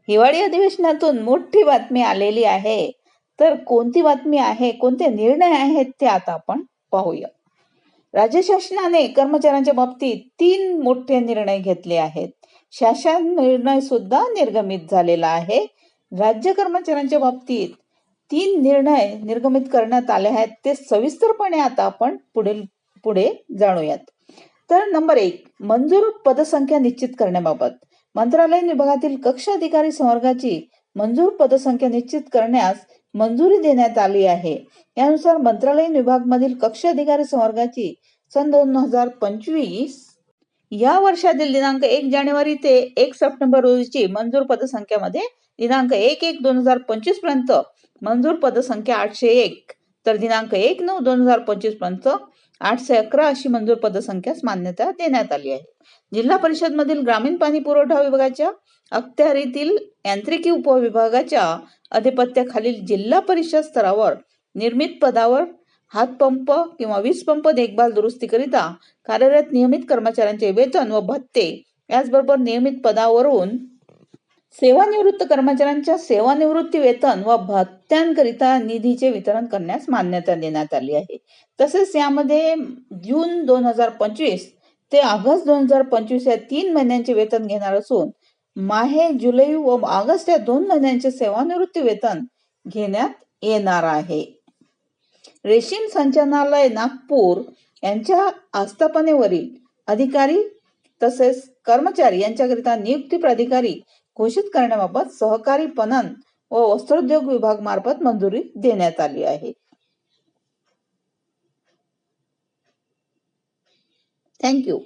हिवाळी अधिवेशनातून मोठी बातमी आलेली आहे. तर कोणती बातमी आहे, कोणते निर्णय आहेत ते आता आपण पाहूया. राज्य शासनाने कर्मचाऱ्यांच्या बाबतीत 3 मोठे निर्णय घेतले आहेत. शासन निर्णय सुद्धा निर्गमित झालेला आहे. राज्य कर्मचाऱ्यांच्या बाबतीत 3 निर्णय निर्गमित करण्यात आले आहेत. ते सविस्तरपणे आता आपण पुढे जाणूयात. तर नंबर 1, मंजूर पदसंख्या निश्चित करण्याबाबत. मंत्रालयीन विभागातील कक्ष अधिकारी संवर्गाची मंजूर पदसंख्या निश्चित करण्यास मंजुरी देण्यात आली आहे. यानुसार मंत्रालयीन विभागामधील कक्ष अधिकारी संवर्गाची सन 2025 या वर्षातील दिनांक 1 जानेवारी ते 1 सप्टेंबर रोजीची मंजूर पदसंख्यामध्ये दिनांक 1/1/2025 पर्यंत मंजूर पदसंख्या 801, तर दिनांक 1/9/2025 पर्यंत 811 अशी मंजूर पदसंख्यास मान्यता देण्यात आली आहे. जिल्हा परिषद मधील ग्रामीण पाणी पुरवठा विभागाच्या अखत्यारीतील यांत्रिकी उपविभागाच्या अधिपत्याखालील जिल्हा परिषद स्तरावर निर्मित पदावर हातपंप किंवा वीज पंप देखभाल दुरुस्तीकरिता कार्यरत नियमित कर्मचाऱ्यांचे वेतन व भत्ते, याचबरोबर नियमित पदावरून सेवानिवृत्त कर्मचाऱ्यांच्या सेवानिवृत्ती वेतन व भत्त्यांकरिता निधीचे वितरण करण्यास मान्यता देण्यात आली आहे. तसेच यामध्ये जून 2025 ते ऑगस्ट 2025 या 3 महिन्यांचे वेतन घेणार असून माहे, जुलै व ऑगस्ट या 2 महिन्यांचे सेवानिवृत्ती वेतन घेण्यात येणार आहे. रेशीम संचालनालय नागपूर यांच्या आस्थापनेवरील अधिकारी तसेच कर्मचारी यांच्याकरिता नियुक्ती प्राधिकारी घोषित करण्याबाबत सहकारी पणन व वस्त्रोद्योग विभाग मार्फत मंजुरी देण्यात आली आहे. थँक्यू.